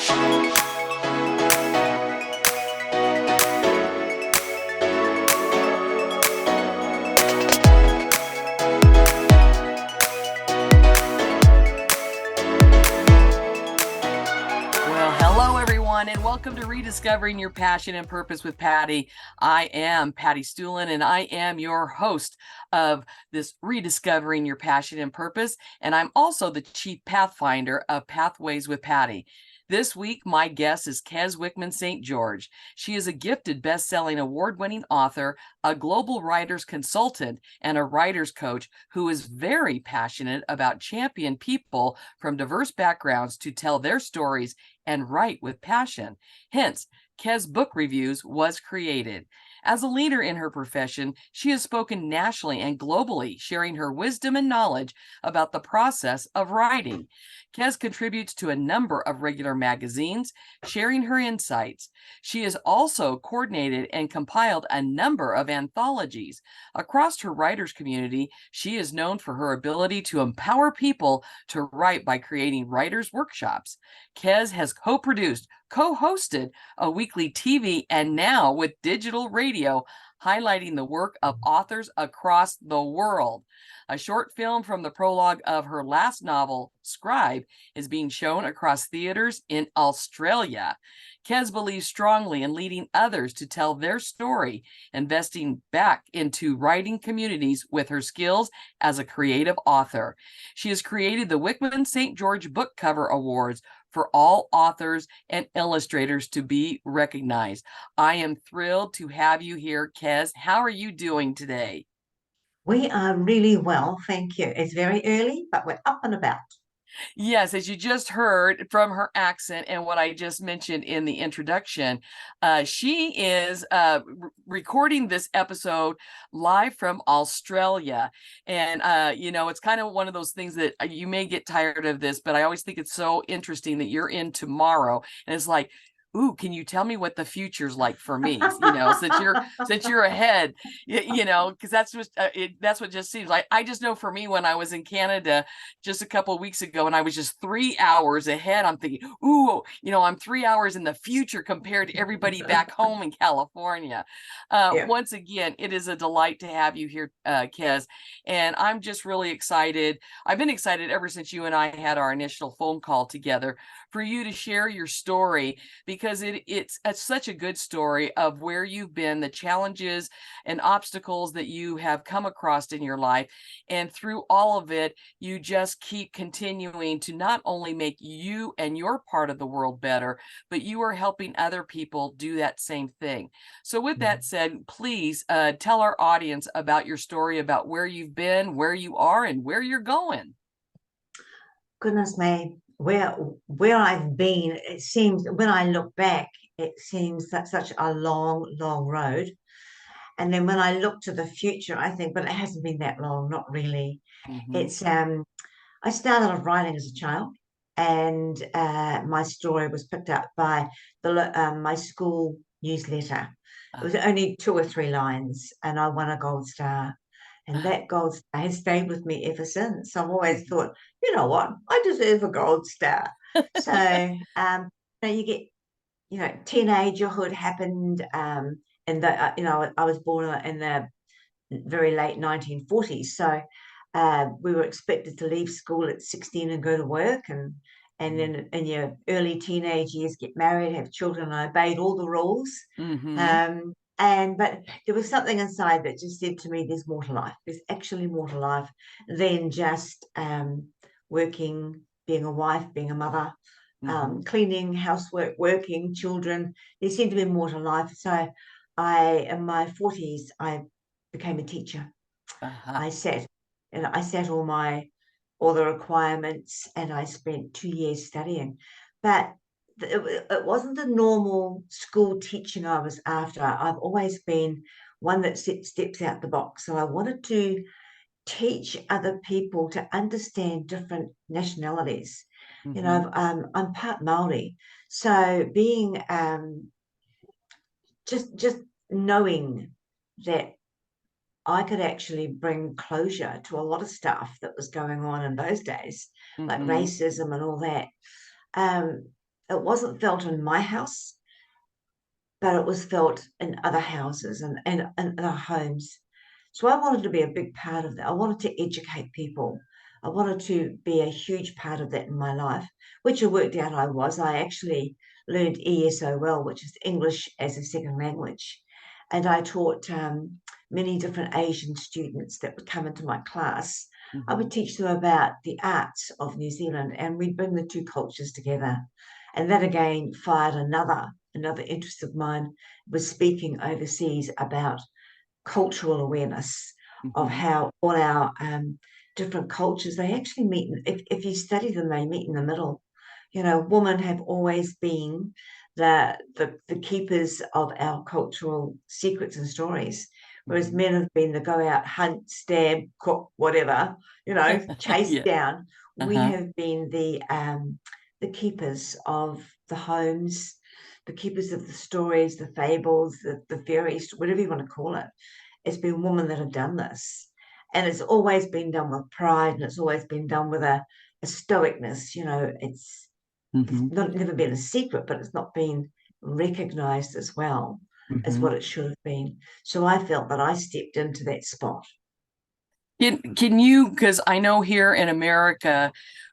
And welcome to Rediscovering Your Passion and Purpose with Patty. I am Patty Stuhlin, and I am your host of this Rediscovering Your Passion and Purpose, and I'm also the Chief Pathfinder of Pathways with Patty. This week, my guest is Kez Wickham St George. She is a gifted, best-selling, award-winning author, a global writer's consultant, and a writer's coach who is very passionate about championing people from diverse backgrounds to tell their stories and write with passion. Hence, Kez Book Reviews was created. As a leader in her profession, she has spoken nationally and globally, sharing her wisdom and knowledge about the process of writing. Kez contributes to a number of regular magazines, sharing her insights. She has also coordinated and compiled a number of anthologies. Across her writers community, she is known for her ability to empower people to write by creating writers' workshops. Kez has co-produced, co-hosted a weekly TV and now with digital radio, highlighting the work of authors across the world. A short film from the prologue of her last novel, Scribe, is being shown across theaters in Australia. Kez believes strongly in leading others to tell their story, investing back into writing communities with her skills as a creative author. She has created the Wickham St George Book Cover Awards for all authors and illustrators to be recognized. I am thrilled to have you here, Kez. How are you doing today? We are really well, thank you. It's very early, but we're up and about. Yes, as you just heard from her accent and what I just mentioned in the introduction, she is recording this episode live from Australia. And, it's kind of one of those things that you may get tired of this, but I always think it's so interesting that you're in tomorrow. And it's like, ooh, can you tell me what the future's like for me? Since you're ahead, because that's what just seems like. I just know for me when I was in Canada just a couple of weeks ago and I was just 3 hours ahead, I'm thinking, ooh, I'm 3 hours in the future compared to everybody back home in California. Yeah. Once again, it is a delight to have you here, Kez, and I'm just really excited. I've been excited ever since you and I had our initial phone call together for you to share your story, because it's such a good story of where you've been, the challenges and obstacles that you have come across in your life. And through all of it, you just keep continuing to not only make you and your part of the world better, but you are helping other people do that same thing. So with that said, please tell our audience about your story, about where you've been, where you are, and where you're going. Goodness me, where I've been, it seems when I look back, it seems that such a long, long road. And then when I look to the future, I think, but it hasn't been that long, not really. Mm-hmm. It's I started off writing as a child, and my story was picked up by my school newsletter. It was only 2 or 3 lines, and I won a gold star. And that gold star has stayed with me ever since. I've always thought, you know what, I deserve a gold star. So you get, teenagerhood happened, and I was born in the very late 1940s. So we were expected to leave school at 16 and go to work, and then in your early teenage years get married, have children. I obeyed all the rules. Mm-hmm. But there was something inside that just said to me, there's more to life. There's actually more to life than just working, being a wife, being a mother, Mm-hmm. cleaning, housework, working, children. There seemed to be more to life. So in my 40s, I became a teacher. Uh-huh. I sat all the requirements, and I spent 2 years studying. But it wasn't the normal school teaching I was after. I've always been one that steps out the box. So I wanted to teach other people to understand different nationalities. Mm-hmm. I'm part Maori, so being just knowing that I could actually bring closure to a lot of stuff that was going on in those days, like Mm-hmm. racism and all that. Um, it wasn't felt in my house, but it was felt in other houses and other homes. So I wanted to be a big part of that. I wanted to educate people. I wanted to be a huge part of that in my life, which I worked out I was. I actually learned ESOL, which is English as a second language. And I taught many different Asian students that would come into my class. I would teach them about the arts of New Zealand, and we'd bring the two cultures together. And that again fired another interest of mine, was speaking overseas about cultural awareness of Mm-hmm. how all our different cultures, they actually meet. If you study them, they meet in the middle. You know, women have always been the keepers of our cultural secrets and stories, whereas Mm-hmm. men have been the go out, hunt, stab, cook, whatever, you know, chase Yeah. down. We Uh-huh. have been the keepers of the homes, the keepers of the stories, the fables, the fairies, whatever you want to call it. It's been women that have done this. And it's always been done with pride, and it's always been done with a stoicness. You know, it's Mm-hmm. not never been a secret, but it's not been recognized as well as Mm-hmm. what it should have been. So I felt that I stepped into that spot. Can you, because I know here in America,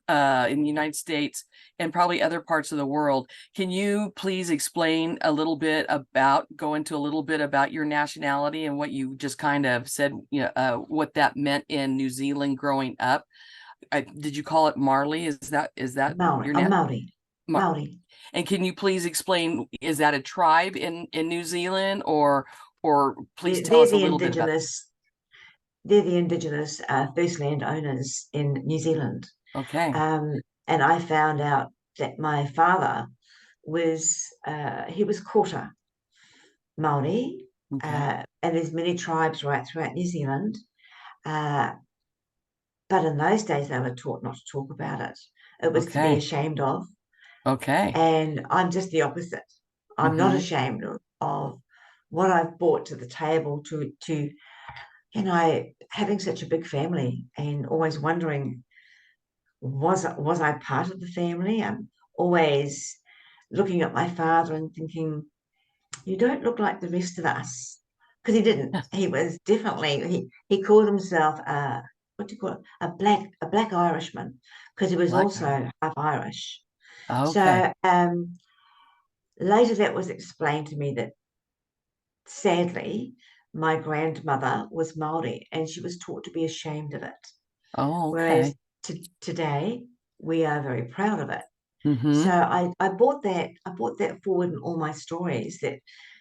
in the United States, and probably other parts of the world, can you please explain a little bit about, go into a little bit about your nationality and what you just kind of said, you know, what that meant in New Zealand growing up? Did you call it Marley? Is that Maori, your I'm net? Maori, Mar Maori. and can you please explain, is that a tribe in New Zealand, or please tell They're us a the little bit about. indigenous. They're the indigenous first land owners in New Zealand. Okay. Um, and I found out that my father he was quarter Maori, Okay. and there's many tribes right throughout New Zealand. Uh, but in those days, they were taught not to talk about it. It was to be Okay. ashamed of. Okay. And I'm just the opposite. I'm not Mm-hmm. ashamed of what I've brought to the table to having such a big family and always wondering, was I part of the family? I'm always looking at my father and thinking, you don't look like the rest of us. Because he didn't. He was definitely, he called himself what do you call it? A black Irishman, because he was Black also Iron. half Irish. Okay. So later that was explained to me that sadly my grandmother was Maori and she was taught to be ashamed of it. Oh, Whereas okay. today we are very proud of it. So Mm-hmm. I brought that forward in all my stories, that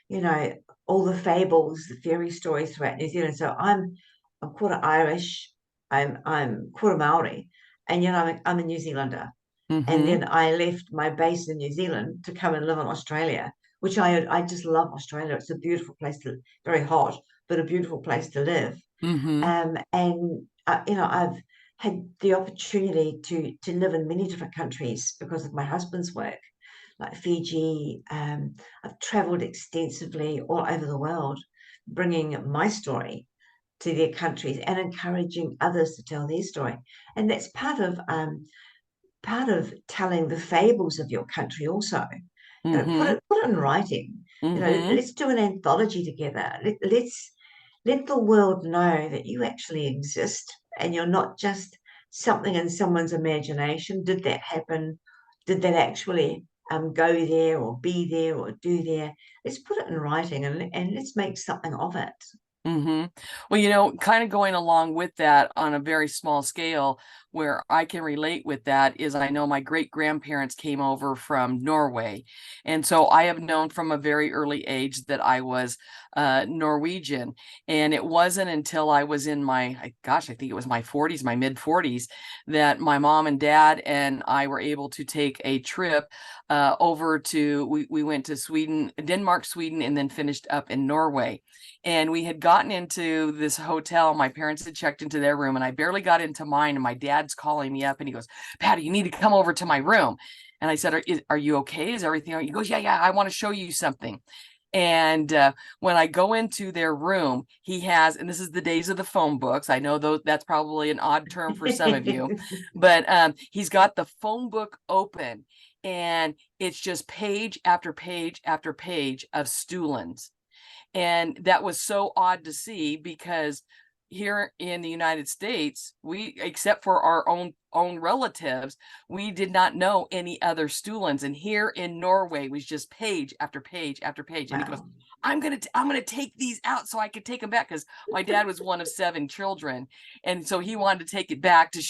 you know all the fables, the fairy stories throughout New Zealand. So I'm quarter Irish, I'm quarter Maori, and I'm a New Zealander. And Mm-hmm. then I left my base in New Zealand to come and live in Australia, which I just love Australia. It's a beautiful place to, very hot, but a beautiful place to live. Mm-hmm. And I've had the opportunity to live in many different countries because of my husband's work, like Fiji. I've traveled extensively all over the world, bringing my story to their countries and encouraging others to tell their story. And that's part of telling the fables of your country also. Put Mm-hmm. it in writing. Mm-hmm. Let's do an anthology together. Let's let the world know that you actually exist and you're not just something in someone's imagination. Did that happen? Did that actually go there or be there or do there? Let's put it in writing, and let's make something of it. Mm-hmm. Well, kind of going along with that on a very small scale, where I can relate with that is I know my great grandparents came over from Norway. And so I have known from a very early age that I was Norwegian. And it wasn't until I was in I think it was my 40s, my mid 40s, that my mom and dad and I were able to take a trip over we went to Sweden, Denmark, Sweden, and then finished up in Norway. And we had gotten into this hotel. My parents had checked into their room, and I barely got into mine. And my dad's calling me up, and he goes, "Patty, you need to come over to my room." And I said, "Are you okay? Is everything all right?" He goes, "Yeah, I want to show you something." And when I go into their room, he has, and this is the days of the phone books. I know that's probably an odd term for some of you, but he's got the phone book open, and it's just page after page after page of Stulins. And that was so odd to see, because here in the United States, we, except for our own relatives, we did not know any other Stulins. And here in Norway was just page after page after page. And he goes, Wow. I'm gonna take these out so I could take them back, because my dad was one of 7 children, and so he wanted to take it back to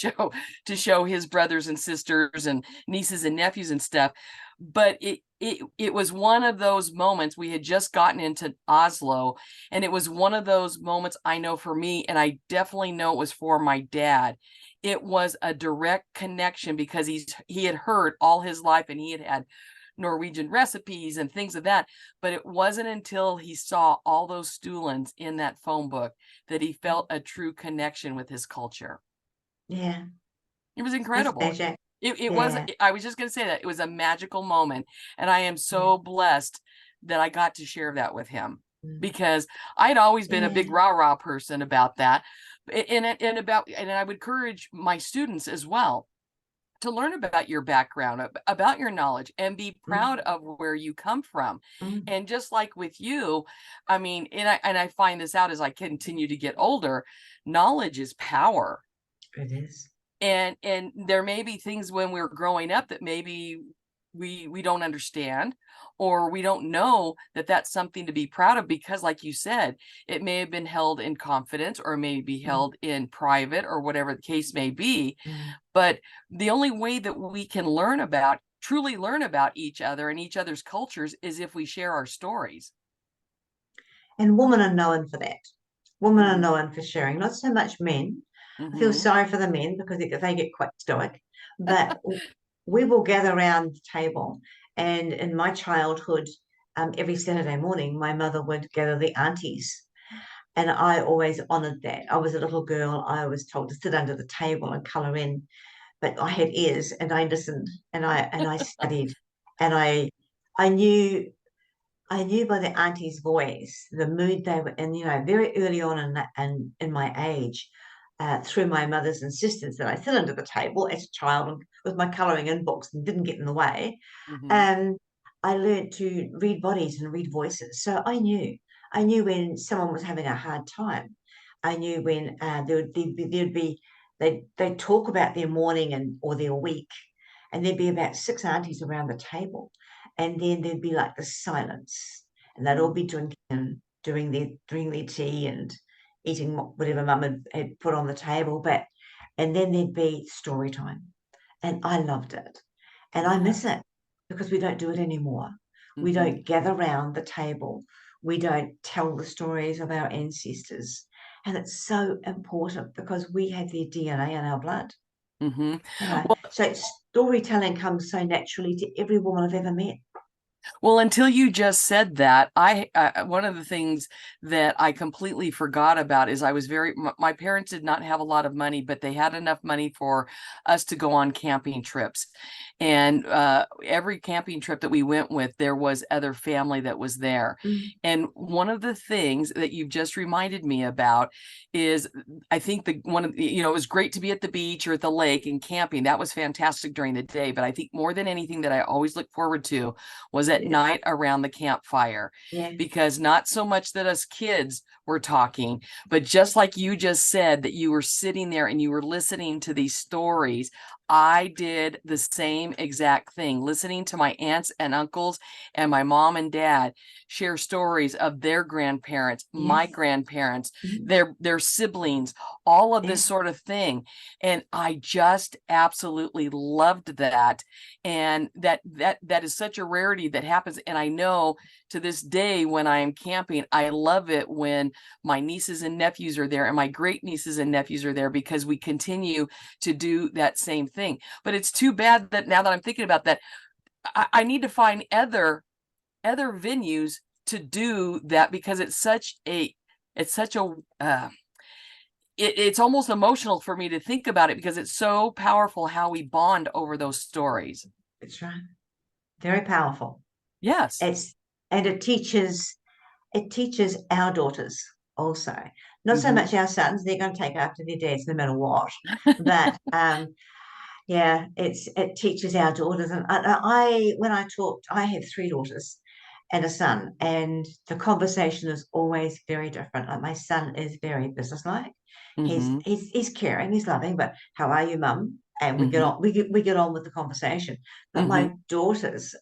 show his brothers and sisters and nieces and nephews and stuff. But it was one of those moments. We had just gotten into Oslo, and it was one of those moments, I know for me, and I definitely know it was for my dad. It was a direct connection, because he had heard all his life, and he had Norwegian recipes and things of that. But it wasn't until he saw all those Stulins in that phone book that he felt a true connection with his culture. Yeah. It was That's incredible. magic. It was, Yeah. I was just going to say that it was a magical moment. And I am Yeah. so blessed that I got to share that with him, Mm. because I'd always been a Yeah. big rah-rah person about that. And I would encourage my students as well to learn about your background, about your knowledge, and be Mm. proud of where you come from. Mm. And just like with you, I mean, and I find this out as I continue to get older, knowledge is power. It is. And there may be things when we're growing up that maybe we don't understand, or we don't know that that's something to be proud of, because like you said, it may have been held in confidence, or may be Mm. held in private, or whatever the case may be. Mm. But the only way that we can truly learn about each other and each other's cultures, is if we share our stories. And women are known for that. Women are Mm-hmm. known for sharing, not so much men. I feel Mm-hmm. sorry for the men because they get quite stoic, but we will gather around the table. And in my childhood, every Saturday morning, my mother would gather the aunties. And I always honored that. I was a little girl. I was told to sit under the table and color in, but I had ears and I listened and I studied and I knew I knew by the auntie's voice the mood they were in, very early on in my age, through my mother's insistence that I sit under the table as a child with my colouring in books and didn't get in the way. Mm-hmm. Um, I learned to read bodies and read voices. So I knew when someone was having a hard time. I knew when they'd talk about their morning or their week, and there'd be about 6 aunties around the table, and then there'd be like the silence, and they'd all be drinking and doing their tea and eating whatever mum had put on the table. And then there'd be story time, and I loved it, and I miss Yes. it because we don't do it anymore. We Mm-hmm. don't gather round the table. We don't tell the stories of our ancestors, and it's so important because we have their DNA in our blood. Mm-hmm. So storytelling comes so naturally to every woman I've ever met. Well, until you just said that, one of the things that I completely forgot about is my parents did not have a lot of money, but they had enough money for us to go on camping trips. And every camping trip that we went with, there was other family that was there. Mm. And one of the things that you've just reminded me about is, I think it was great to be at the beach or at the lake and camping. That was fantastic during the day. But I think more than anything that I always look forward to was at Yes. night around the campfire. Yeah. Because not so much that us kids were talking, but just like you just said, that you were sitting there and you were listening to these stories. I did the same exact thing, listening to my aunts and uncles and my mom and dad share stories of their grandparents, my Yes. grandparents, Mm. their siblings, all of Yeah. this sort of thing. And I just absolutely loved that. And that is such a rarity that happens. And I know to this day, when I am camping, I love it when my nieces and nephews are there, and my great nieces and nephews are there, because we continue to do that same thing. But it's too bad that now that I'm thinking about that, I need to find other venues to do that, because it's almost emotional for me to think about it, because it's so powerful how we bond over those stories. That's right. Very powerful. Yes. It's and it teaches our daughters also. Not so Mm-hmm. much our sons, they're going to take after their dads no matter what. But Yeah, it teaches our daughters, and when I talked, I have three daughters and a son, and the conversation is always very different. Like, my son is very businesslike. Mm-hmm. He's caring, he's loving, but how are you, mum? And we get Mm-hmm. on, we get on with the conversation. But Mm-hmm. my daughters,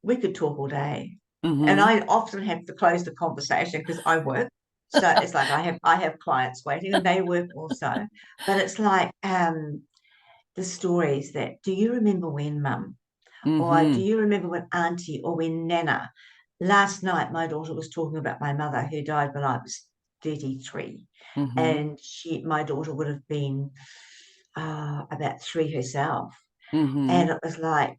we could talk all day, and Mm-hmm. I often have to close the conversation because I work. So it's like I have clients waiting, and they work also. But it's like the stories that, do you remember when, mum? Or do Mm-hmm. you remember when auntie, or when nana? Last night, my daughter was talking about my mother who died when I was 33. Mm-hmm. And my daughter would have been about three herself. Mm-hmm. And it was like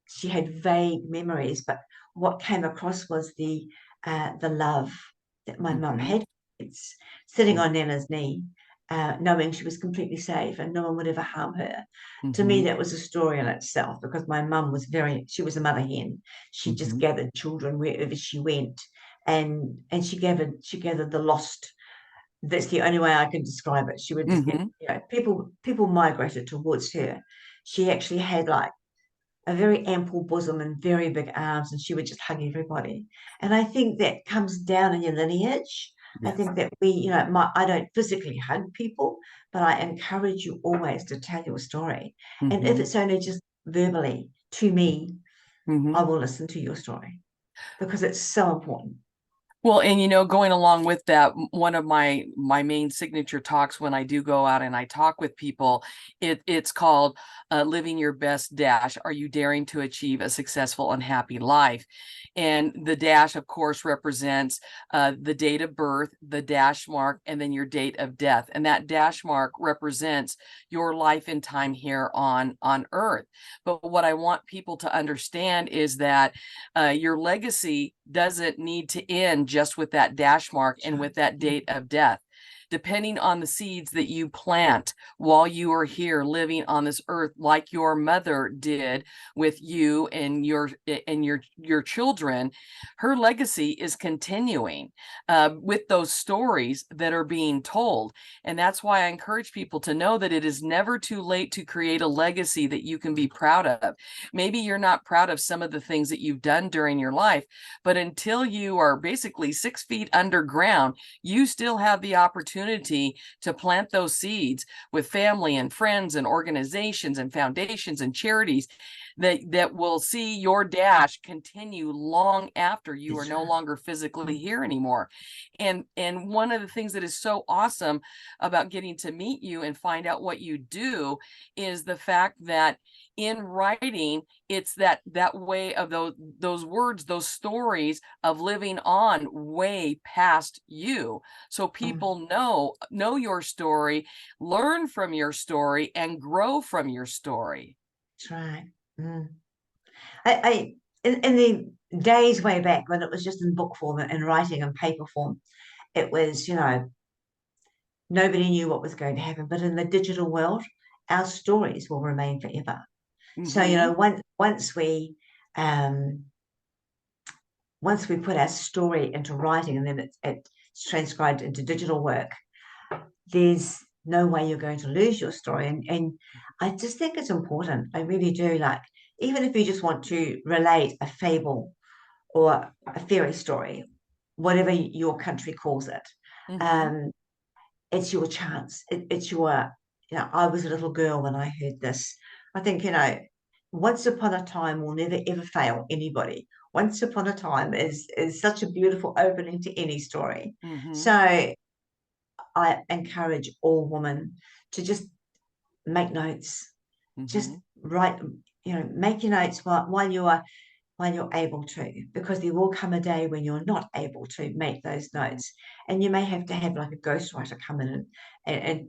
she had vague memories, but what came across was the love that my mum Mm-hmm. had for kids, sitting on Nana's knee, knowing she was completely safe and no one would ever harm her. To me, Mm-hmm. that was a story in itself, because my mum was she was a mother hen. She just Mm-hmm. gathered children wherever she went, and she gathered the lost. That's the only way I can describe it. She would just get, Mm-hmm. people migrated towards her. She actually had like a very ample bosom and very big arms, and she would just hug everybody. And I think that comes down in your lineage. I Yes. think that I don't physically hug people, but I encourage you always to tell your story. And if Mm-hmm. it's only just verbally to me, Mm-hmm. I will listen to your story, because it's so important. Well, and going along with that, one of my main signature talks when I do go out and I talk with people, it's called "Living Your Best Dash." Are you daring to achieve a successful and happy life? And the dash, of course, represents the date of birth, the dash mark, and then your date of death. And that dash mark represents your life and time here on Earth. But what I want people to understand is that your legacy doesn't need to end just with that dash mark and with that date of death. Depending on the seeds that you plant while you are here living on this earth, like your mother did with you and your children, her legacy is continuing with those stories that are being told. And that's why I encourage people to know that it is never too late to create a legacy that you can be proud of. Maybe you're not proud of some of the things that you've done during your life, but until you are basically 6 feet underground, you still have the opportunity to plant those seeds with family and friends and organizations and foundations and charities that will see your dash continue long after you are That's no right. longer physically here anymore. And one of the things that is so awesome about getting to meet you and find out what you do is the fact that in writing, it's that way of those words, those stories of living on way past you, so Mm, people know your story, learn from your story, and grow from your story. that's right. Mm. In the days way back when it was just in book form and writing and paper form, it was, nobody knew what was going to happen. But in the digital world, our stories will remain forever. So, Mm-hmm. um, once we put our story into writing, and then it's transcribed into digital work, there's no way you're going to lose your story. And I just think it's important. I really do. Like, even if you just want to relate a fable or a fairy story, whatever your country calls it, Mm-hmm. um, it's your chance. It's your, I was a little girl when I heard this. I think, once upon a time will never ever fail anybody. Once upon a time is such a beautiful opening to any story. Mm-hmm. So I encourage all women to just make notes, just Mm-hmm. write, make your notes while you're able to, because there will come a day when you're not able to make those Mm-hmm. notes, and you may have to have like a ghostwriter come in and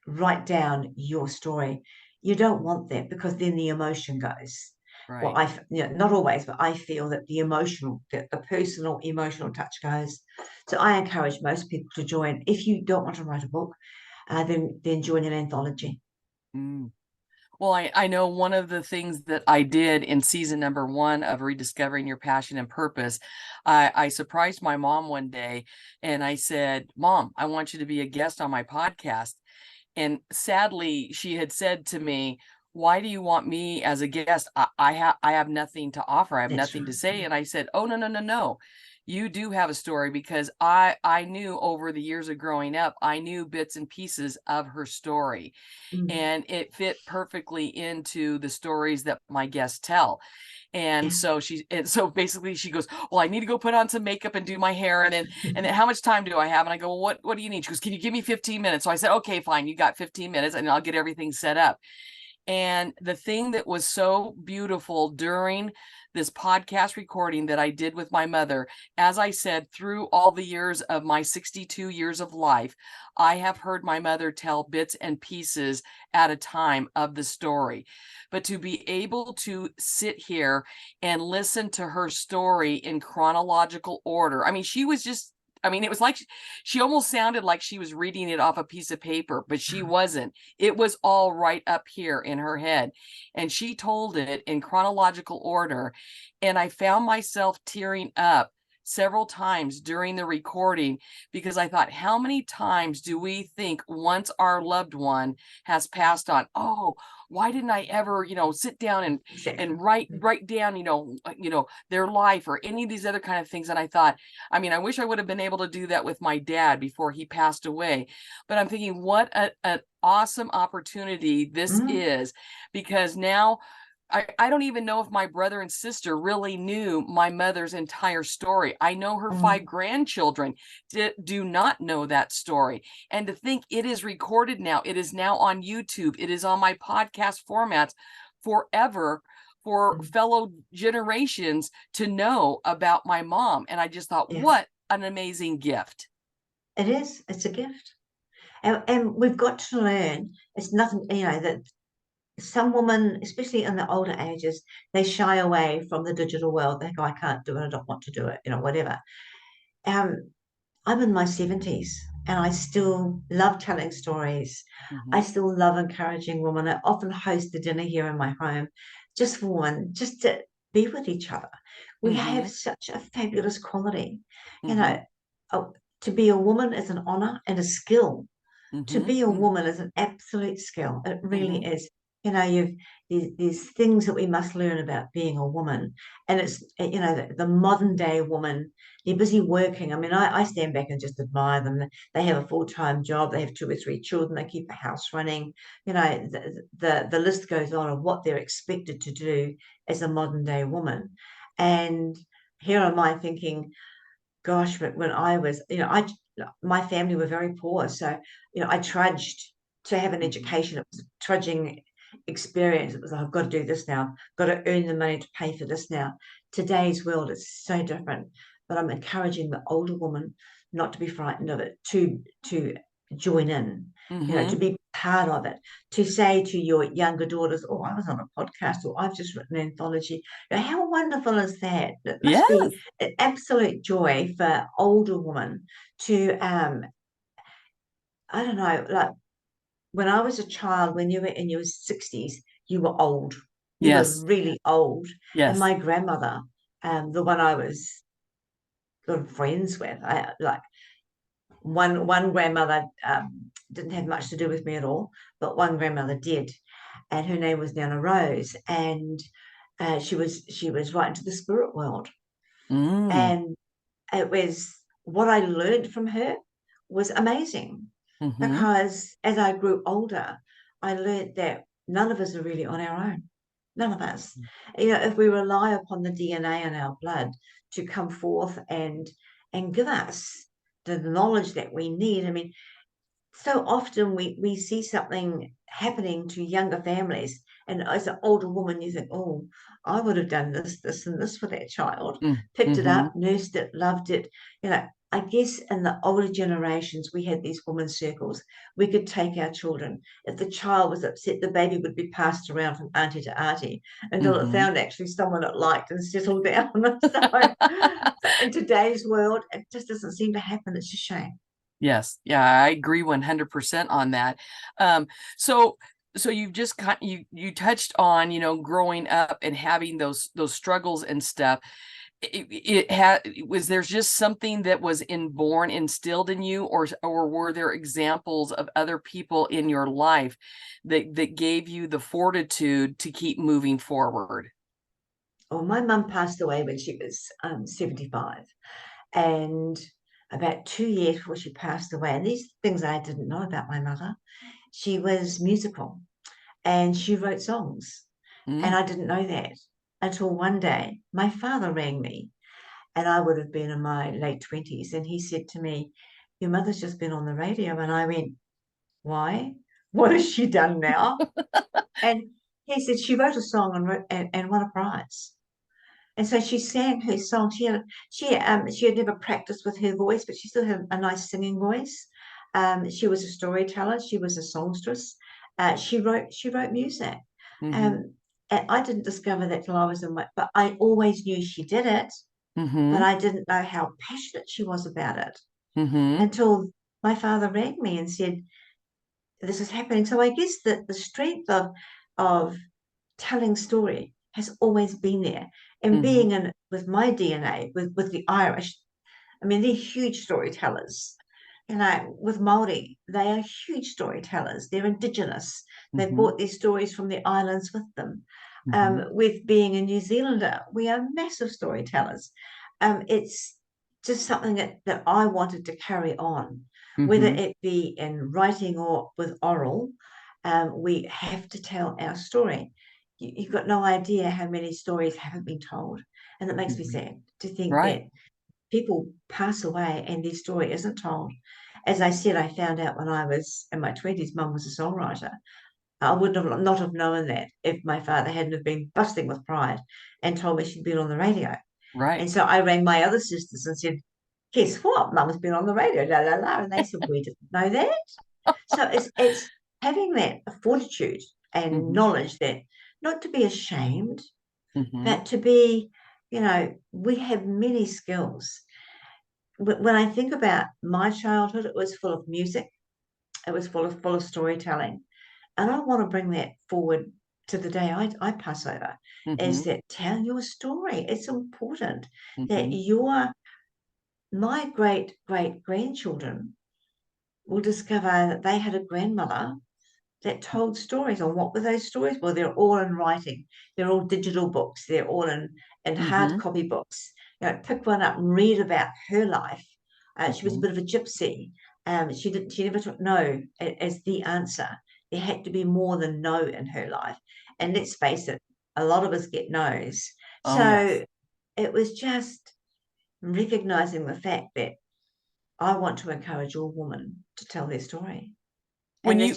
write down your story. You don't want that, because then the emotion goes. Well, Right. not always, but I feel that the personal emotional touch goes. So I encourage most people to join. If you don't want to write a book, then join an anthology. Mm. Well, I know one of the things that I did in season number 1 of Rediscovering Your Passion and Purpose, I surprised my mom one day and I said, "Mom, I want you to be a guest on my podcast." And sadly, she had said to me, why do you want me as a guest? I have nothing to offer. I have That's nothing right. to say. And I said, oh, no, no, no, no. You do have a story, because I knew over the years of growing up, I knew bits and pieces of her story, Mm. and it fit perfectly into the stories that my guests tell. And Yeah. so basically she goes, well, I need to go put on some makeup and do my hair. And then how much time do I have? And I go, well, what do you need? She goes, can you give me 15 minutes? So I said, okay, fine. You got 15 minutes and I'll get everything set up. And the thing that was so beautiful during this podcast recording that I did with my mother, as I said, through all the years of my 62 years of life, I have heard my mother tell bits and pieces at a time of the story. But to be able to sit here and listen to her story in chronological order, I mean, it was like she almost sounded like she was reading it off a piece of paper, but she wasn't. It was all right up here in her head. And she told it in chronological order. And I found myself tearing up several times during the recording, because I thought, how many times do we think once our loved one has passed on, oh, why didn't I ever, sit down and Exactly. write down, their life or any of these other kind of things. And I thought, I mean, I wish I would have been able to do that with my dad before he passed away. But I'm thinking, what an awesome opportunity this Mm. is, because now I don't even know if my brother and sister really knew my mother's entire story. I know her 5 Mm. grandchildren do not know that story. And to think it is recorded now, it is now on YouTube, it is on my podcast formats forever, for Mm. fellow generations to know about my mom. And I just thought, Yes, what an amazing gift. it is. It's a gift. And we've got to learn. It's nothing, that some women, especially in the older ages, they shy away from the digital world. They go, I can't do it, I don't want to do it, whatever. Um, I'm in my 70s and I still love telling stories. I Mm-hmm. still love encouraging women. I often host the dinner here in my home just for women, just to be with each other. We have Mm-hmm. such a fabulous quality. You Mm-hmm. know, to be a woman is an honor and a skill. To Mm-hmm. be a woman is an absolute skill. It Mm-hmm. really is. You've these things that we must learn about being a woman, and it's the modern day woman. They're busy working. I mean, I stand back and just admire them. They have a full-time job. They have 2 or 3 children. They keep the house running. The list goes on of what they're expected to do as a modern day woman. And here am I thinking, gosh, but when I was, my family were very poor. So, I trudged to have an Mm-hmm. education. It was a trudging experience. It was, I've got to do this now, got to earn the money to pay for this now. Today's world is so different. But I'm encouraging the older woman not to be frightened of it, to join in, to Mm-hmm. be part of it, to say to your younger daughters, oh, I was on a podcast, or I've just written an anthology. How wonderful is that? It must be Yes. an absolute joy for older women to I don't know, like when I was a child, when you were in your 60s, you were old. You were Yes. really old. And Yes. my grandmother, the one I was good friends with, I like one grandmother didn't have much to do with me at all, but one grandmother did, and her name was Nana Rose, and she was right into the spirit world, Mm. and it was what I learned from her was amazing, Mm-hmm. because as I grew older, I learned that none of us are really on our own. None of us. If we rely upon the DNA in our blood to come forth and give us the knowledge that we need. I mean, so often we see something happening to younger families, and as an older woman you think, oh, I would have done this and this for that child, picked it Mm-hmm. up, nursed it, loved it. I guess in the older generations we had these women's circles. We could take our children. If the child was upset, the baby would be passed around from auntie to auntie until it Mm-hmm. found actually someone it liked and settled down. So in today's world it just doesn't seem to happen. It's a shame. Yes. Yeah, I agree 100% on that. Um, so you've just you touched on, growing up and having those struggles and stuff. was there just something that was instilled in you, or were there examples of other people in your life that gave you the fortitude to keep moving forward? Oh, my mum passed away when she was 75, and about 2 years before she passed away, and these things I didn't know about my mother, she was musical and she wrote songs. And Mm, I didn't know that until one day my father rang me, and I would have been in my late 20s. And he said to me, "Your mother's just been on the radio." And I went, "Why? What has she done now?" And he said, "She wrote a song and won a prize." And so she sang her song. She had never practiced with her voice, but she still had a nice singing voice. She was a storyteller. She was a songstress. She wrote music. mm-hmm, Um, and I didn't discover that till I was in my. But I always knew she did it, but mm-hmm, I didn't know how passionate she was about it mm-hmm, until my father rang me and said, "This is happening." So I guess that the strength of telling story has always been there, and mm-hmm, being in with my DNA with the Irish. I mean, they're huge storytellers. With Maori, they are huge storytellers. They're indigenous. They mm-hmm, brought their stories from the islands with them. mm-hmm, With being a New Zealander, we are massive storytellers. It's just something that I wanted to carry on, whether mm-hmm, it be in writing or with oral. We have to tell our story. You've got no idea how many stories haven't been told. And it makes me mm-hmm. sad to think Right, that people pass away and their story isn't told. As I said, I found out when I was in my 20s, mum was a songwriter. I would have not have known that if my father hadn't have been busting with pride and told me she'd been on the radio. right. And so I rang my other sisters and said, "Guess what? Mum's been on the radio, la la la." And they said, "We didn't know that." So it's having that fortitude and Mm-hmm, knowledge that not to be ashamed, mm-hmm, but to be, we have many skills. When I think about my childhood, it was full of music. It was full of storytelling, and I want to bring that forward to the day I pass over. mm-hmm, Is that tell your story? It's important that mm-hmm, my great great grandchildren will discover that they had a grandmother that told stories. And what were those stories? Well, they're all in writing. They're all digital books. They're all in hard mm-hmm, copy books. Pick one up and read about her life. She was a mm-hmm. bit of a gypsy. She never took no as the answer. There had to be more than no in her life. And let's face it, a lot of us get no's. Oh, yes. So it was just recognizing the fact that I want to encourage all women to tell their story. When And you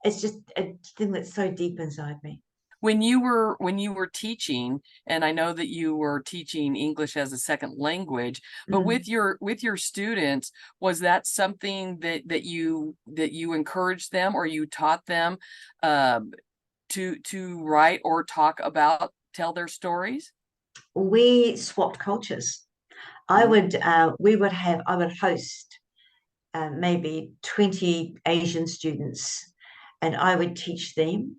it's just a thing that's so deep inside me. when you were teaching, and I know that you were teaching English as a second language, but Mm. with your students, was that something that you encouraged them, or you taught them um, to write or talk about, tell their stories? We swapped cultures. Mm, I would host maybe 20 Asian students, and I would teach them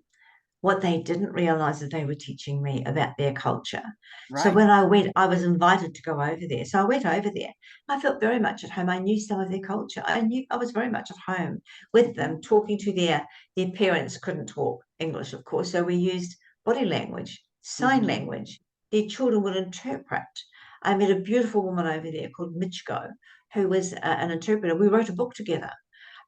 what they didn't realize that they were teaching me about their culture. So right. when I went, I was invited to go over there. So I went over there. I felt very much at home. I knew some of their culture. I was very much at home with Mhm, them, talking to their parents couldn't talk English, of course. So we used body language, sign mhm, language. Their children would interpret. I met a beautiful woman over there called Michiko, who was an interpreter. We wrote a book together.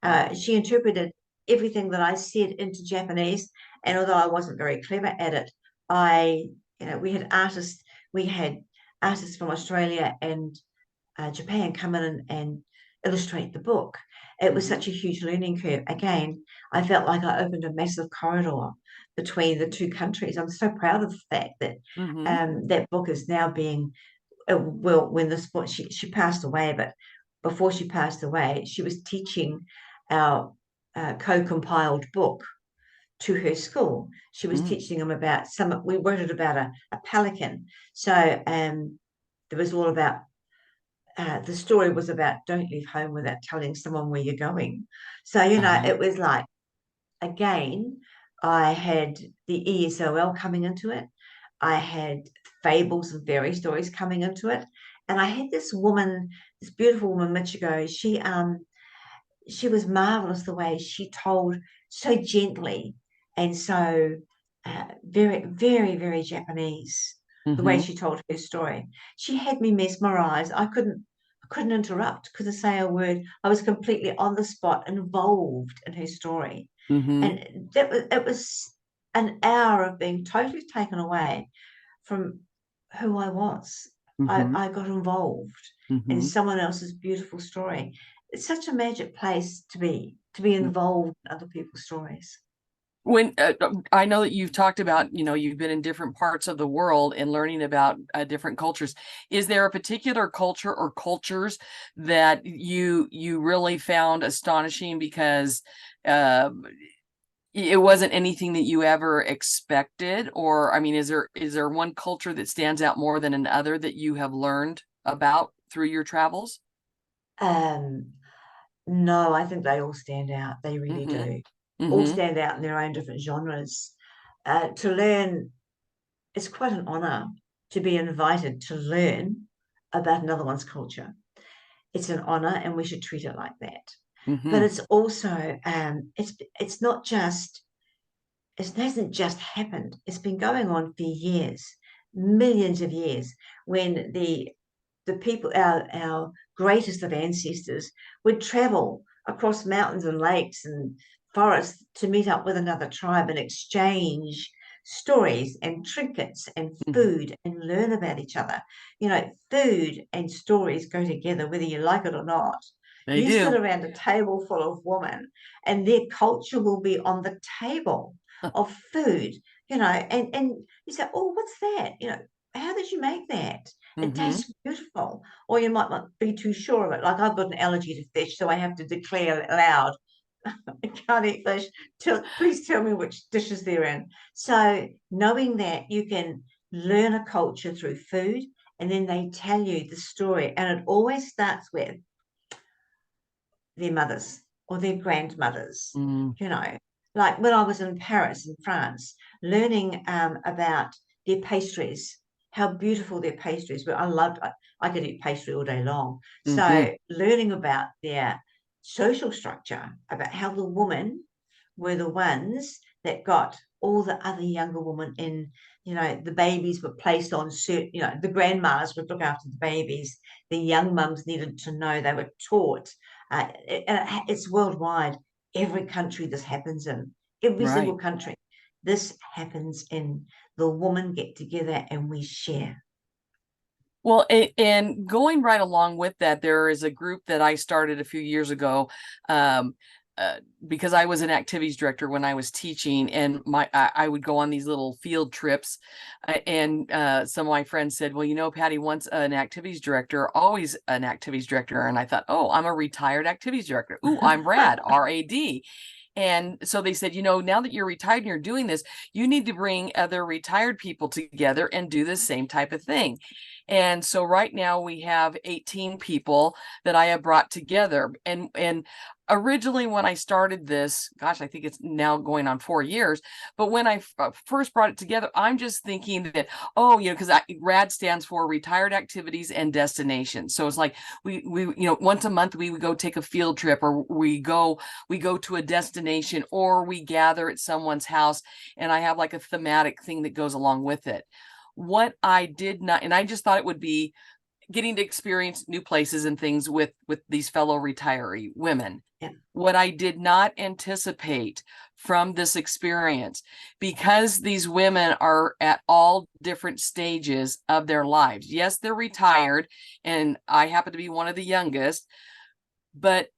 wow. She interpreted everything that I said into Japanese, and although I wasn't very clever at it, I, we had artists from Australia and Japan come in and illustrate the book. It was Mhm, such a huge learning curve. Again, I felt like I opened a massive corridor between the two countries. I'm so proud of the fact that mhm, that book is now being well, when this book, she passed away, but before she passed away, she was teaching our co-compiled book to her school. She was mm, teaching them about we wrote it about a pelican. So there was all about, the story was about don't leave home without telling someone where you're going. So, uh-huh, it was like, again, I had the ESOL coming into it. I had fables and fairy stories coming into it. And I had this woman, this beautiful woman, Michigo. She was marvelous the way she told so gently and so very, very, very Japanese, the way Mm-hmm. she told her story. She had me mesmerized. I couldn't interrupt, couldn't say a word. I was completely on the spot, involved in her story. Mm-hmm. And it was an hour of being totally taken away from who I was. I, Mm-hmm. I got involved in Mm-hmm. someone else's beautiful story. It's such a magic place to be involved in other people's stories. When I know that you've talked about, you've been in different parts of the world and learning about different cultures. Is there a particular culture or cultures that you really found astonishing because uh, it wasn't anything that you ever expected? Or, I mean, is there one culture that stands out more than another that you have learned about through your travels? Um, no, I think they all stand out. They really Mm-hmm. do. All Mm-hmm. stand out in their own different genres. To learn, it's quite an honor to be invited to learn about another one's culture. It's an honor, and we should treat it like that. But Mm-hmm. it's also, it's not just, it hasn't just happened. It's been going on for years, millions of years, when the people, our greatest of ancestors, would travel across mountains and lakes and forests to meet up with another tribe and exchange stories and trinkets and Mm-hmm. food and learn about each other. Food and stories go together, whether you like it or not. They You sit do. around a table full of women, and their culture will be on the table of food, and you say, "Oh, what's that? How did you make that? It Mm-hmm. tastes beautiful." Or you might not be too sure of it. Like, I've got an allergy to fish, so I have to declare aloud, "I can't eat fish. Please tell me which dishes they're in." So knowing that you can learn a culture through food, and then they tell you the story, and it always starts with their mothers or their grandmothers. Mm-hmm. You know, like when I was in Paris, in France, learning about their pastries, how beautiful their pastries were. I could eat pastry all day long. Mm-hmm. So learning about their social structure, about how the women were the ones that got all the other younger women in. The babies were placed on certain, the grandmas would look after the babies. The young mums needed to know, they were taught. It's worldwide. Every country this happens in, every Right. single country. This happens in, the women get together and we share. Well, and going right along with that, there is a group that I started a few years ago, um, uh, because I was an activities director when I was teaching, and I would go on these little field trips, and some of my friends said, "Well, Patty, once an activities director, always an activities director." And I thought, "Oh, I'm a retired activities director. Ooh, I'm rad, RAD." And so they said, now that you're retired and you're doing this, you need to bring other retired people together and do the same type of thing. And so right now we have 18 people that I have brought together. And originally when I started this, gosh, I think it's now going on 4 years. But when I first brought it together, I'm just thinking that, oh, because RAD stands for Retired Activities and Destinations. So it's like we once a month we would go take a field trip, or we go to a destination, or we gather at someone's house, and I have like a thematic thing that goes along with it. What I did not, and I just thought it would be getting to experience new places and things with these fellow retiree women. Yeah, What I did not anticipate from this experience, because these women are at all different stages of their lives. Yes, they're retired, and I happen to be one of the youngest, but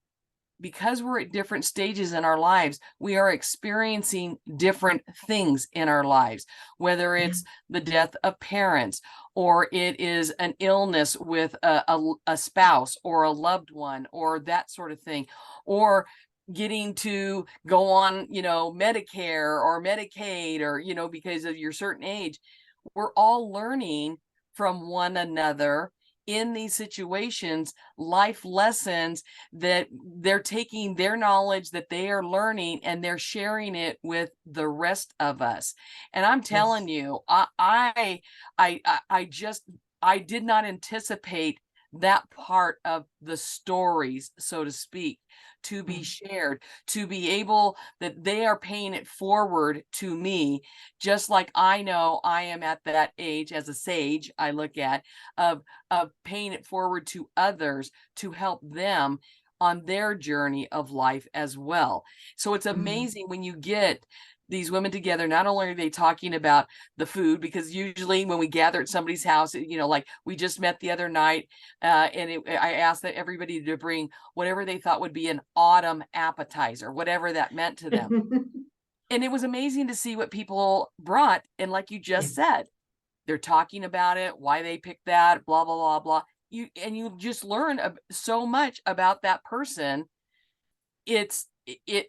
because we're at different stages in our lives, we are experiencing different things in our lives, whether yeah, it's the death of parents, or it is an illness with a spouse or a loved one, or that sort of thing, or getting to go on, Medicare or Medicaid, or, because of your certain age. We're all learning from one another in these situations life lessons that they're taking their knowledge that they are learning and they're sharing it with the rest of us. And I'm telling Yes. you, I did not anticipate that part of the stories, so to speak, to be Mm. shared, to be able that they are paying it forward to me, just like I know I am at that age as a sage, I look at of paying it forward to others to help them on their journey of life as well. So it's Mm. amazing when you get these women together. Not only are they talking about the food, because usually when we gather at somebody's house, like we just met the other night, I asked that everybody to bring whatever they thought would be an autumn appetizer, whatever that meant to them. And it was amazing to see what people brought. And like you Yeah. just said, they're talking about it, why they picked that, blah, blah, blah, blah. You just learn so much about that person. It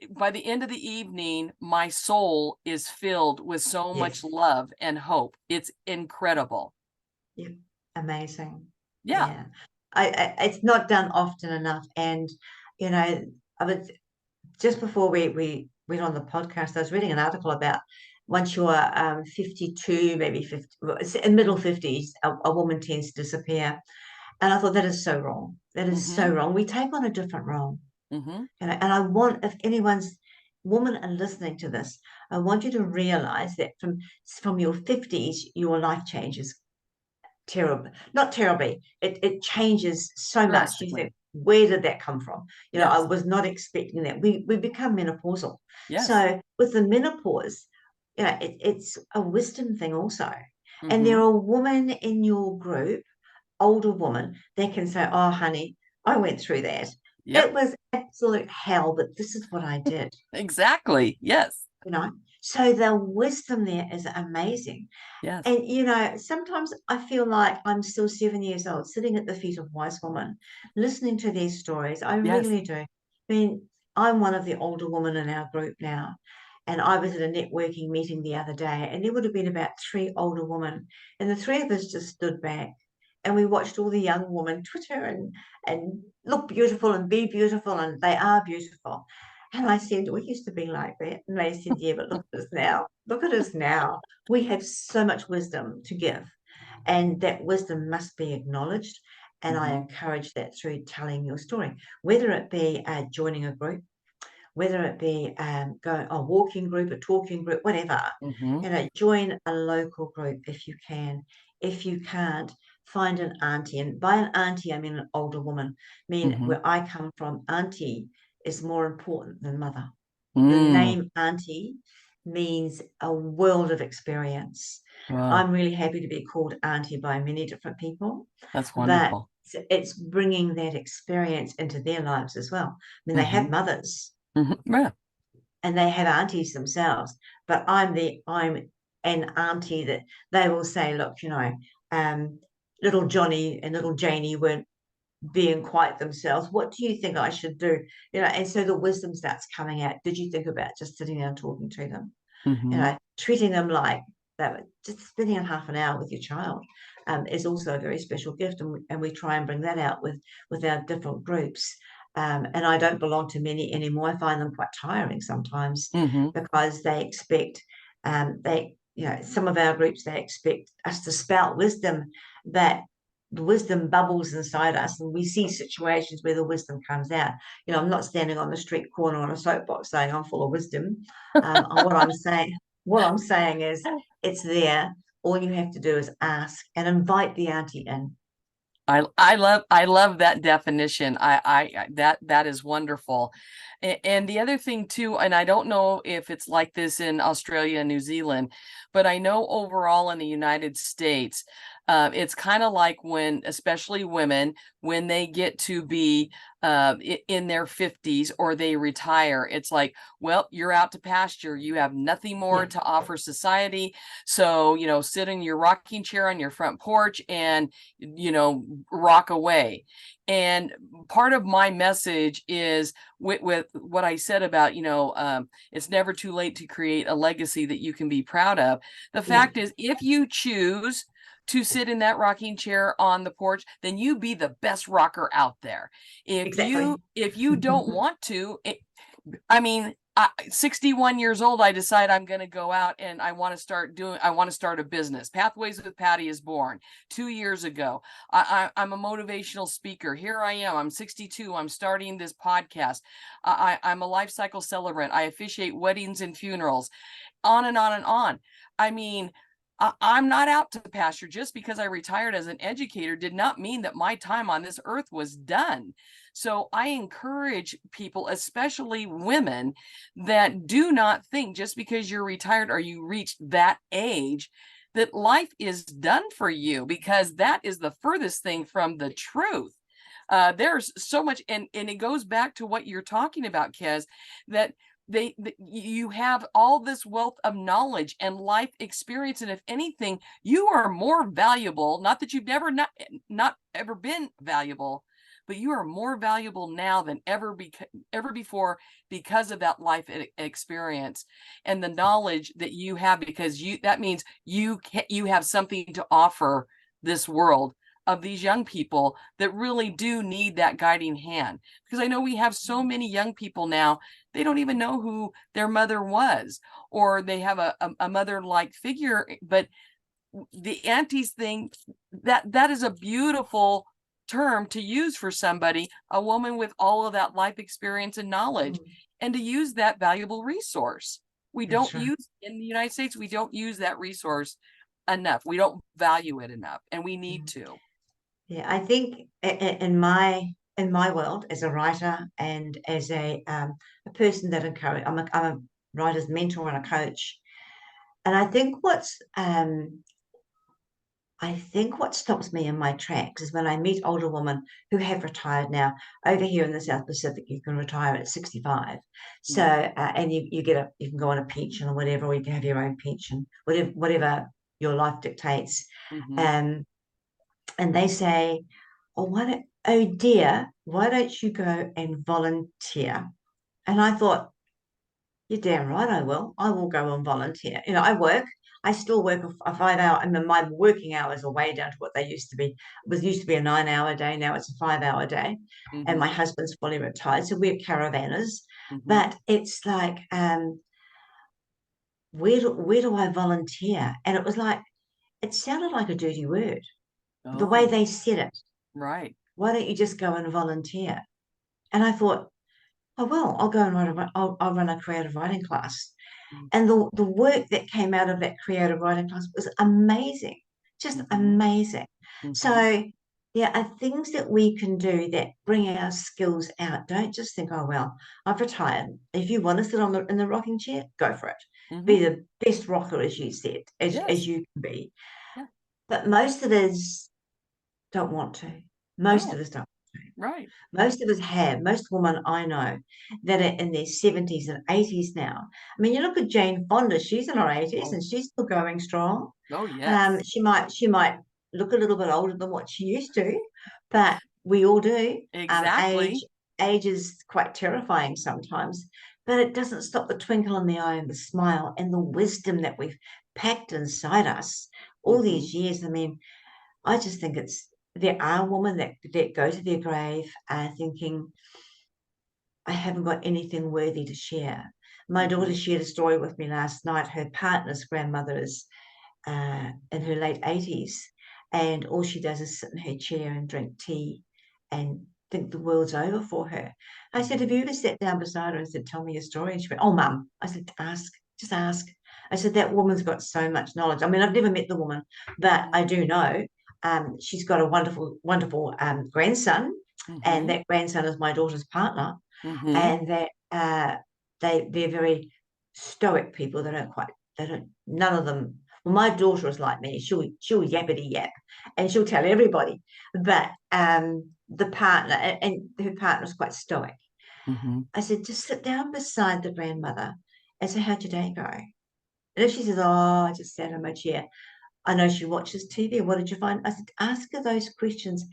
by the end of the evening, my soul is filled with so much Yes. love and hope. It's incredible. Yeah. Amazing. Yeah. Yeah. It's not done often enough. And, you know, I was just before we went on the podcast, I was reading an article about once you're 52, maybe 50, well, it's in middle 50s, a woman tends to disappear. And I thought that is so wrong. That is Mm-hmm. so wrong. We take on a different role. Mm-hmm. And I want, if anyone's woman are listening to this, I want you to realize that from your 50s, your life changes terrible, not terribly. It changes so much. You think, Drastically. where did that come from? I Yes. was not expecting that. We become menopausal. Yes. So with the menopause, it's a wisdom thing also. And there Mm-hmm. are women in your group, older women, that can say, "Oh, honey, I went through that. Yep. It was absolute hell, but this is what I did." Exactly. Yes. You know, so the wisdom there is amazing. Yes. And sometimes I feel like I'm still 7 years old, sitting at the feet of wise women, listening to these stories. I Yes. really do. I mean, I'm one of the older women in our group now, and I was at a networking meeting the other day, and there would have been about three older women, and the three of us just stood back, and we watched all the young women twitter and look beautiful and be beautiful, and they are beautiful. And I said, we used to be like that. And they said, yeah, but look at us now. Look at us now. We have so much wisdom to give, and that wisdom must be acknowledged. And I Mm-hmm. encourage that through telling your story, whether it be joining a group, whether it be going a walking group, a talking group, whatever. Mm-hmm. Join a local group if you can. If you can't, find an auntie. And by an auntie, I mean an older woman. I mean, Mm-hmm. where I come from, auntie is more important than mother. The Mm. name auntie means a world of experience. Wow. I'm really happy to be called auntie by many different people, That's but wonderful. it's bringing that experience into their lives as well. I mean, they Mm-hmm. have mothers Mm-hmm. Yeah. and they have aunties themselves, but I'm an auntie that they will say, look, um, little Johnny and little Janie weren't being quite themselves. What do you think I should do? And so the wisdom starts coming out. Did you think about just sitting down and talking to them? Mm-hmm. Treating them like that. Just spending half an hour with your child is also a very special gift, and we try and bring that out with our different groups. And I don't belong to many anymore. I find them quite tiring sometimes Mm-hmm. because they expect some of our groups, they expect us to spout wisdom, that the wisdom bubbles inside us, and we see situations where the wisdom comes out. I'm not standing on the street corner on a soapbox saying I'm full of wisdom. What I'm saying is it's there. All you have to do is ask and invite the auntie in. I love that definition. That is wonderful. And the other thing too, and I don't know if it's like this in Australia and New Zealand, but I know overall in the United States, it's kind of like when, especially women, when they get to be in their 50s or they retire, it's like, well, you're out to pasture. You have nothing more Yeah, to offer society. So, sit in your rocking chair on your front porch and rock away. And part of my message is with what I said about, it's never too late to create a legacy that you can be proud of. The yeah, fact is, if you choose to sit in that rocking chair on the porch, then you be the best rocker out there. Exactly. If you don't want to, I mean, 61 years old, I decide I'm going to go out and I want to start a business. Pathways with Patty is born 2 years ago. I'm a motivational speaker. Here I am. I'm 62. I'm starting this podcast. I'm a life cycle celebrant. I officiate weddings and funerals, on and on and on. I mean, I'm not out to pasture. Just because I retired as an educator did not mean that my time on this earth was done. So I encourage people, especially women, that do not think just because you're retired or you reached that age that life is done for you, because that is the furthest thing from the truth. There's so much, and it goes back to what you're talking about, Kez, that you have all this wealth of knowledge and life experience, and if anything, you are more valuable. Not that you've not ever been valuable, but you are more valuable now than ever before, because of that life experience and the knowledge that you have, because that means you have something to offer this world of these young people that really do need that guiding hand. Because I know we have so many young people now, they don't even know who their mother was, or they have a mother-like figure. But the aunties thing, that is a beautiful term to use for somebody, a woman with all of that life experience and knowledge, and to use that valuable resource. We don't use, in the United States, we don't use that resource enough. We don't value it enough, and we need to. Yeah, I think in my world as a writer and as a person that encourage, I'm a writer's mentor and a coach, and I think what stops me in my tracks is when I meet older women who have retired now. Over here in the South Pacific, you can retire at 65. So, and you can go on a pension or whatever, or you can have your own pension, whatever your life dictates. Mm-hmm. And they say, oh dear, why don't you go and volunteer? And I thought, you're damn right I will. I will go and volunteer. I still work a 5 hour, I mean, my working hours are way down to what they used to be. It used to be a 9 hour day, now it's a 5 hour day. And my Mm-hmm. husband's fully retired, so we're caravanners. Mm-hmm. But it's like, where do I volunteer? And it was like, it sounded like a dirty word, the way Oh, they said it. right. Why don't you just go and volunteer? And I thought, oh well, I'll go and I'll run a creative writing class. And the work that came out of that creative writing class was amazing, just Mm-hmm. amazing. Mm-hmm. So there are things that we can do that bring our skills out. Don't just think, oh well, I've retired. If you want to sit in the rocking chair, go for it. Be Mm-hmm. the best rocker, as you said, as Yes. you can be. Yeah. But most of us don't want to. Most of No. us don't. Right. Most of us have, most women I know that are in their 70s and 80s now. I mean, you look at Jane Fonda, she's in her 80s Oh. and she's still going strong. Oh, yes. She might look a little bit older than what she used to, but we all do. Age Exactly. age is quite terrifying sometimes, but it doesn't stop the twinkle in the eye and the smile and the wisdom that we've packed inside us all Mm-hmm. these years. I mean, I just think there are women that go to their grave thinking, I haven't got anything worthy to share. My Mm-hmm. daughter shared a story with me last night. Her partner's grandmother is in her late 80s, and all she does is sit in her chair and drink tea and think the world's over for her. I said, have Mm-hmm. you ever sat down beside her and said, tell me your story? And she went, oh, mum. I said, ask, just ask. I said, that woman's got so much knowledge. I mean, I've never met the woman, but Mm-hmm. I do know she's got a wonderful, wonderful grandson, and Mm-hmm. that grandson is my daughter's partner, Mm-hmm. and that they're very stoic people. They don't, none of them. Well, my daughter is like me. She'll yappity yap, and she'll tell everybody. But the partner and her partner is quite stoic. Mm-hmm. I said, just sit down beside the grandmother and say, how'd your day go? And if she says, oh, I just sat in my chair, I know she watches TV. What did you find? I said, ask her those questions.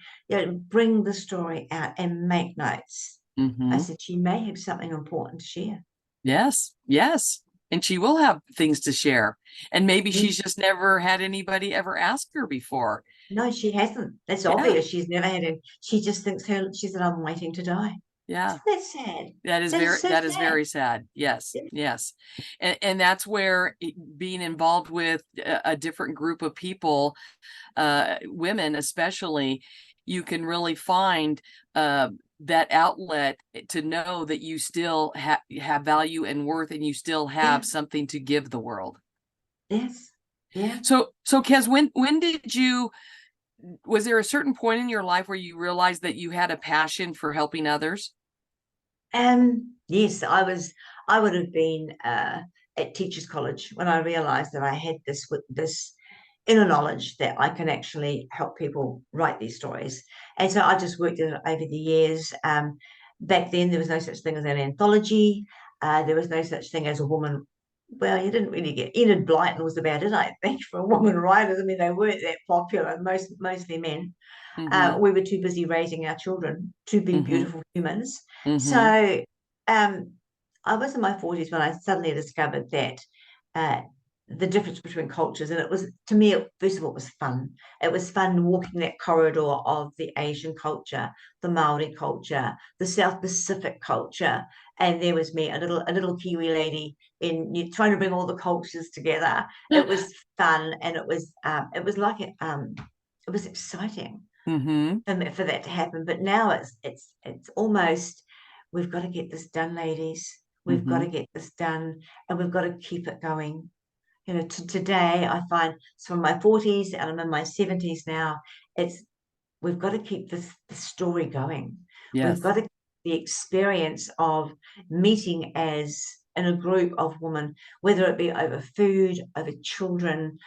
Bring the story out and make notes. I Mm-hmm. said, she may have something important to share. Yes. Yes. And she will have things to share. And maybe Yes. she's just never had anybody ever ask her before. No, she hasn't. That's Yeah. obvious. She's never had it. She just thinks she said, I'm waiting to die. Yeah. Isn't that sad? That is That is very, so that is sad. very sad. Yes. Yeah. Yes. And that's where being involved with a different group of people, women especially, you can really find that outlet to know that you still have value and worth, and you still have Yeah. something to give the world. Yes. Yeah. So Kez, when did you, was there a certain point in your life where you realized that you had a passion for helping others? Yes, I would have been at Teachers College when I realized that I had this inner knowledge that I can actually help people write these stories. And so I just worked at it over the years. Back then, there was no such thing as an anthology. There was no such thing as a woman. Well, you didn't really get Enid Blyton was about it, I think, for woman writers. I mean, they weren't that popular. Mostly men. Mm-hmm. We were too busy raising our children to be Mm-hmm. beautiful humans. Mm-hmm. So I was in my 40s when I suddenly discovered that uh, the difference between cultures. And it was, to me, first of all, it was fun. It was fun walking that corridor of the Asian culture, the Maori culture, the South Pacific culture. And there was me, a little Kiwi lady in trying to bring all the cultures together. It was fun, and it was like it was exciting Mm-hmm. for that to happen. But now it's almost, we've got to get this done, ladies. We've got Mm-hmm. to get this done, and we've got to keep it going. You know, today I find it's from my 40s and I'm in my 70s now. It's we've got to keep the story going. We've Yes. got to the experience of meeting as in a group of women, whether it be over food, over children,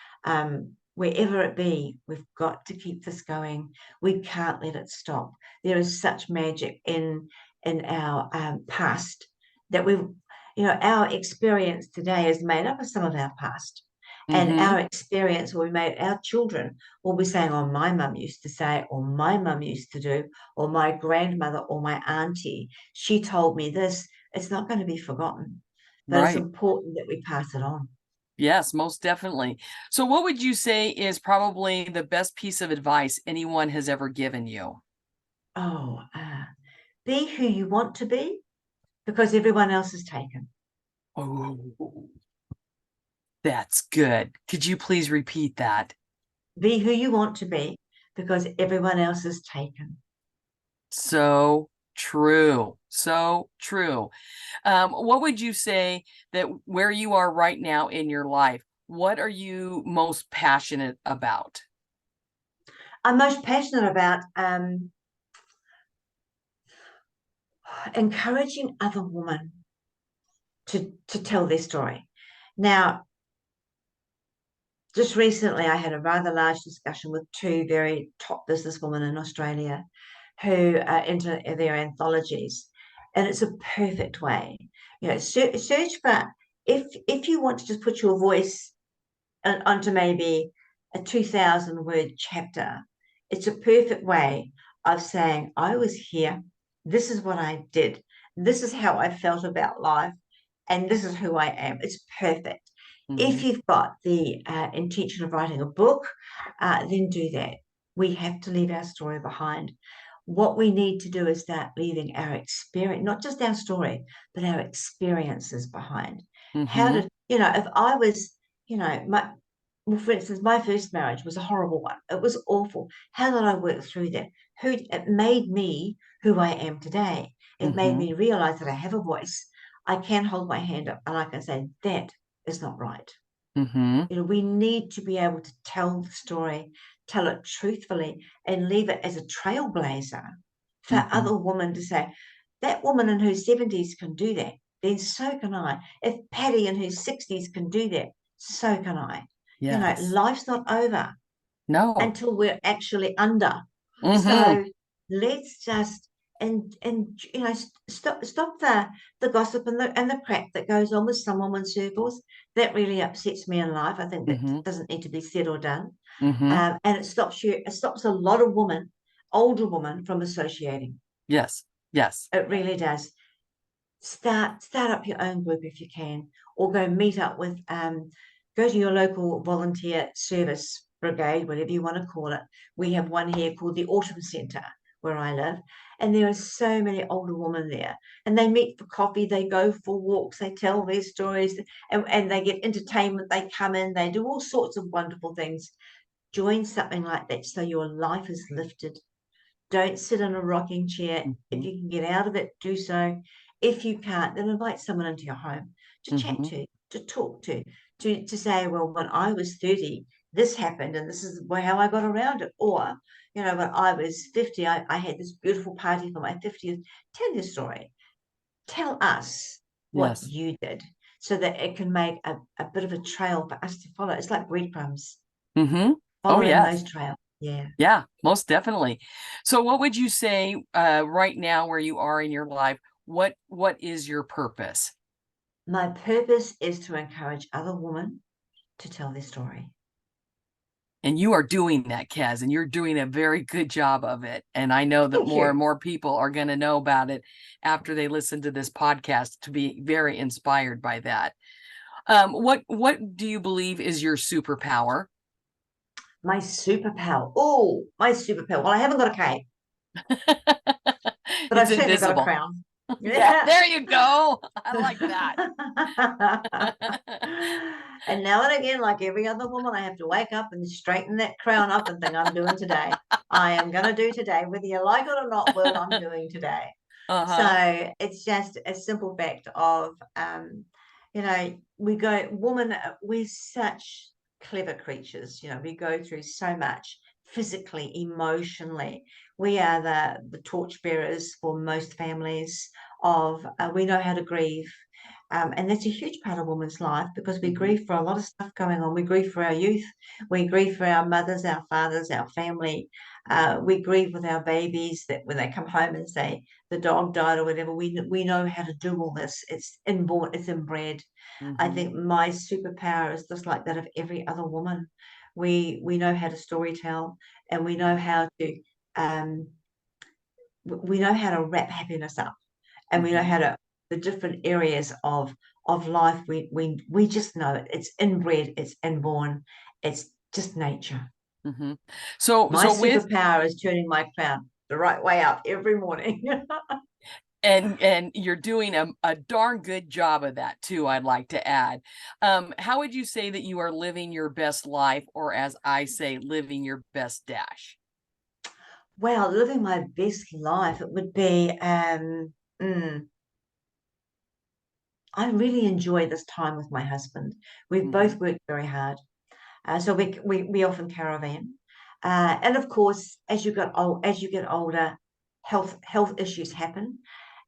wherever it be. We've got to keep this going. We can't let it stop. There is such magic in our past that we've, our experience today is made up of some of our past. And Mm-hmm. our experience will be made, our children will be saying, oh, my mum used to say, or my mum used to do, or my grandmother or my auntie, she told me this. It's not going to be forgotten, but it's Right. important that we pass it on. Yes, most definitely. So what would you say is probably the best piece of advice anyone has ever given you? Oh, be who you want to be because everyone else is taken. Oh, that's good. Could you please repeat that? Be who you want to be because everyone else is taken. So true. So true. What would you say that where you are right now in your life, what are you most passionate about? I'm most passionate about encouraging other women to tell their story. Now, just recently, I had a rather large discussion with two very top businesswomen in Australia who are into their anthologies, and it's a perfect way. Search for if you want to just put your voice onto maybe a 2,000 word chapter. It's a perfect way of saying, I was here, this is what I did, this is how I felt about life, and this is who I am. It's perfect. Mm-hmm. If you've got the intention of writing a book, then do that. We have to leave our story behind. What we need to do is start leaving our experience, not just our story, but our experiences behind. How Mm-hmm. did, if I was, well, for instance, my first marriage was a horrible one. It was awful. How did I work through that? It made me who I am today. It made Mm-hmm. me realize that I have a voice. I can hold my hand up and I can say, that is not right. Mm-hmm. We need to be able to tell the story, tell it truthfully, and leave it as a trailblazer for Mm-hmm. other women to say, that woman in her 70s can do that, then so can I. If Patty in her 60s can do that, so can I. Yes. Life's not over No. until we're actually under. Mm-hmm. So let's just stop the gossip and the crap that goes on with some women's circles. That really upsets me in life. I think that Mm-hmm. doesn't need to be said or done. Mm-hmm. And it stops a lot of women, older women, from associating. Yes. Yes. It really does. Start up your own group if you can, or go meet up with, go to your local volunteer service brigade, whatever you want to call it. We have one here called the Autumn Centre where I live, and there are so many older women there, and they meet for coffee, they go for walks, they tell their stories, and they get entertainment, they come in, they do all sorts of wonderful things. Join something like that so your life is lifted. Don't sit in a rocking chair. If Mhm. you can get out of it, do so. If you can't, then invite someone into your home to chat Mhm. to talk to say, well, when I was 30, this happened and this is how I got around it. Or, when I was 50, I had this beautiful party for my 50th. Tell your story. Tell us what Yes. you did so that it can make a bit of a trail for us to follow. It's like breadcrumbs, Mm-hmm. Oh, following yes. those trails. Yeah. Yeah, most definitely. So what would you say right now where you are in your life? What is your purpose? My purpose is to encourage other women to tell their story. And you are doing that, Kez, and you're doing a very good job of it. And I know that Thank more you. and more people are going to know about it after they listen to this podcast to be very inspired by that. What do you believe is your superpower? My superpower. Oh, my superpower. Well, I haven't got a cape, but I've It's certainly got a invisible. crown. Yeah, Yeah. there you go. I like that. And now and again, like every other woman, I have to wake up and straighten that crown up and think I'm doing today. I am going to do today, whether you like it or not, Will, I'm doing today. Uh-huh. So it's just a simple fact of, we're such clever creatures. We go through so much physically, emotionally. We are the torchbearers for most families of, we know how to grieve. And that's a huge part of woman's life because we Mhm. grieve for a lot of stuff going on. We grieve for our youth. We grieve for our mothers, our fathers, our family. We grieve with our babies that when they come home and say the dog died or whatever, we know how to do all this. It's inborn, it's inbred. I Mhm. think my superpower is just like that of every other woman. We know how to storytell, and um, we know how to wrap happiness up, and we know Mhm. how to the different areas of life. We just know it. It's inbred. It's inborn. It's just nature. Mhm. So My so with superpower is turning my crown the right way up every morning. and you're doing a darn good job of that too, I'd like to add. How would you say that you are living your best life, or as I say, living your best dash? Well, living my best life, it would be. I really enjoy this time with my husband. We've both Mhm. worked very hard, so we often caravan, and of course, as you get older, health issues happen.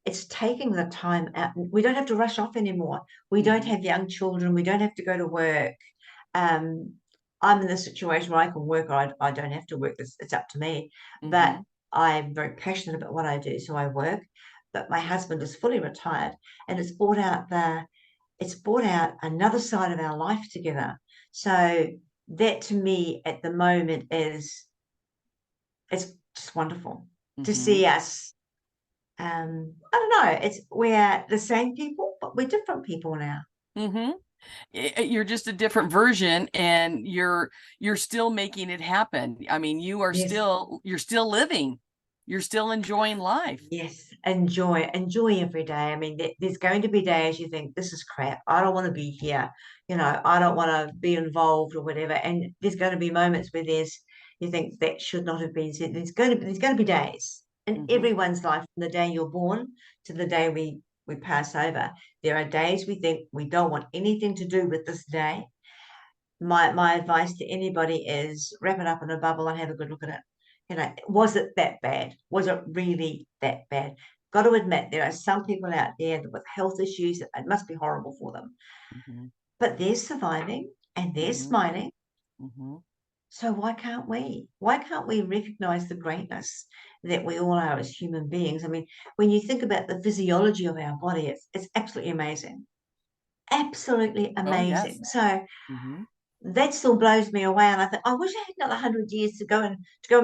It's taking the time out. We don't have to rush off anymore. We don't Mhm. have young children. We don't have to go to work. Um, I'm in this situation where I can work or I don't have to work. It's up to me. But Mhm. I'm very passionate about what I do, so I work. But my husband is fully retired, and it's brought out another side of our life together. So that to me at the moment is it's just wonderful to Mhm. see us. I don't know. We're the same people, but we're different people now. Mhm. You're just a different version, and you're still making it happen. I mean, Yes, you're still living. You're still enjoying life. yes. Enjoy every day. I mean, there's going to be days you think this is crap. I don't want to be here. I don't want to be involved or whatever. And there's going to be moments where you think that should not have been said. There's going to be days in Mhm. everyone's life, from the day you're born to the day we pass over. There are days we think we don't want anything to do with this day. My advice to anybody is wrap it up in a bubble and have a good look at it. Was it that bad? Was it really that bad? Got to admit, there are some people out there with health issues. It must be horrible for them, Mhm. but they're surviving and they're Mhm. smiling. Mhm. So why can't we? Why can't we recognize the greatness that we all are as human beings? I mean, when you think about the physiology of our body, it's absolutely amazing. Absolutely Oh, yes. amazing. So Mhm. that still blows me away. And I think I wish I had another 100 years to go and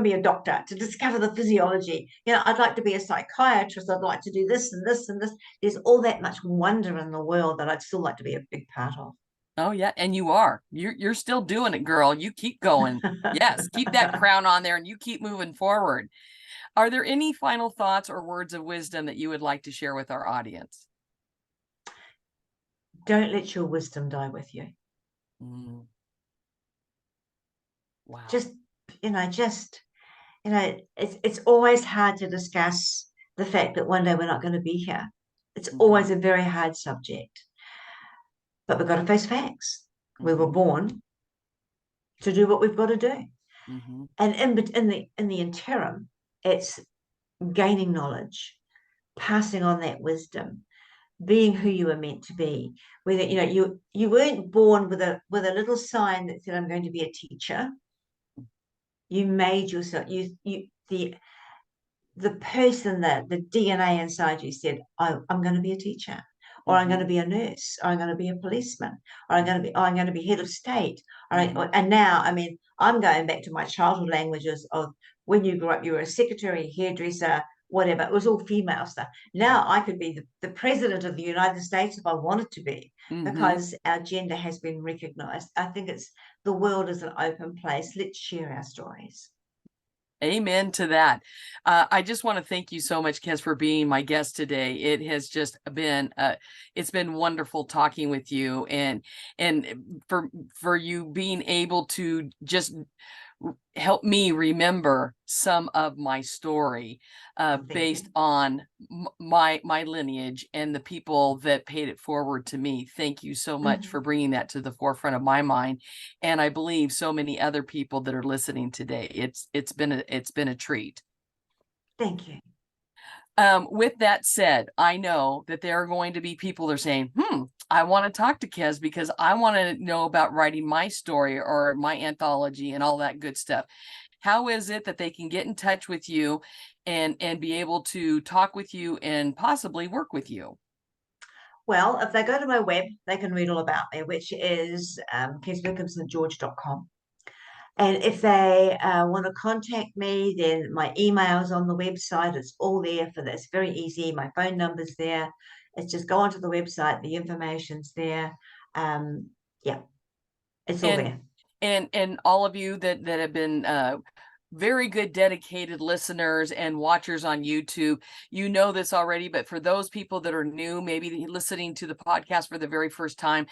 be a doctor, to discover the physiology. I'd like to be a psychiatrist. I'd like to do this and this and this. There's all that much wonder in the world that I'd still like to be a big part of. Oh yeah, and you are. You're still doing it, girl. You keep going. Yes, keep that crown on there and you keep moving forward. Are there any final thoughts or words of wisdom that you would like to share with our audience? Don't let your wisdom die with you. Mm. Wow. It's always hard to discuss the fact that one day we're not going to be here. It's always a very hard subject. But we've got to face facts. We were born to do what we've got to do. And in the interim, it's gaining knowledge, passing on that wisdom, being who you were meant to be. Whether you weren't born with a little sign that said, "I'm going to be a teacher." You made yourself. The person, that the DNA inside you said, I'm going to be a teacher, or I'm going to be a nurse, or I'm going to be a policeman, or I'm going to be head of state. And now, I mean, I'm going back to my childhood languages of when you grew up, you were a secretary, hairdresser, whatever. It was all female stuff. Now I could be the president of the United States if I wanted to be, because our gender has been recognized. I think the world is an open place. Let's share our stories. Amen to that. I just want to thank you so much, Kez, for being my guest today. It has just been it's been wonderful talking with you, and for you being able to just help me remember some of my story based on my lineage and the people that paid it forward to me. Thank you so much for bringing that to the forefront of my mind, and I believe so many other people that are listening today. It's been a treat. Thank you. With that said, I know that there are going to be people that are saying, I want to talk to Kez because I want to know about writing my story or my anthology and all that good stuff. How is it that they can get in touch with you and be able to talk with you and possibly work with you? Well, if they go to my web, they can read all about me, which is kezbookmstgeorge.com. And if they want to contact me, then my email's on the website. It's all there for this. Very easy. My phone number's there. It's just go onto the website. The information's there. Yeah, it's all there. And all of you that have been very good dedicated listeners and watchers on YouTube, you know this already, but for those people that are new, maybe listening to the podcast for the very first time,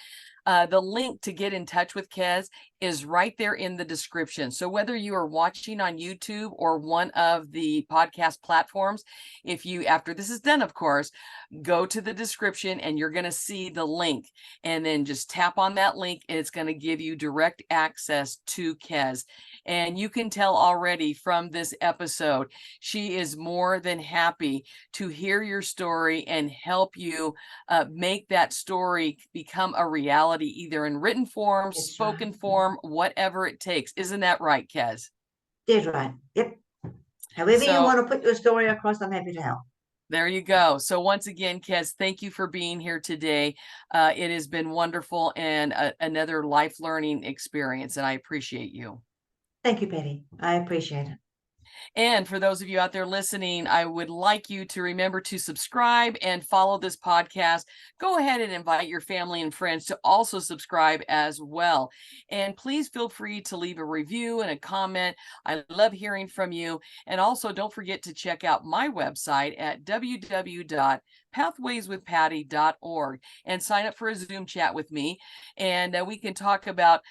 the link to get in touch with Kez is right there in the description. So whether you are watching on YouTube or one of the podcast platforms, if you, after this is done, of course, go to the description and you're going to see the link, and then just tap on that link and it's going to give you direct access to Kez. And you can tell already from this episode, she is more than happy to hear your story and help you make that story become a reality, either in written form, spoken form, whatever it takes. Isn't that right, Kez? That's right. Yep. However you want to put your story across, I'm happy to help. There you go. So once again, Kez, thank you for being here today. It has been wonderful and another life learning experience, and I appreciate you. Thank you, Patty. I appreciate it. And for those of you out there listening, I would like you to remember to subscribe and follow this podcast. Go ahead and invite your family and friends to also subscribe as well. And please feel free to leave a review and a comment. I love hearing from you. And also don't forget to check out my website at www.pathwayswithpatty.org and sign up for a Zoom chat with me. And we can talk about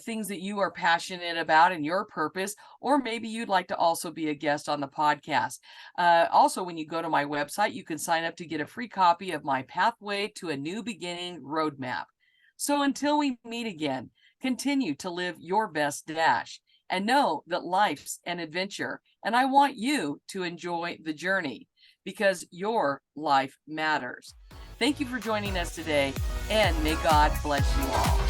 things that you are passionate about and your purpose, or maybe you'd like to also be a guest on the podcast. Also, when you go to my website, you can sign up to get a free copy of my Pathway to a New Beginning roadmap. So until we meet again, continue to live your best dash and know that life's an adventure. And I want you to enjoy the journey because your life matters. Thank you for joining us today, and may God bless you all.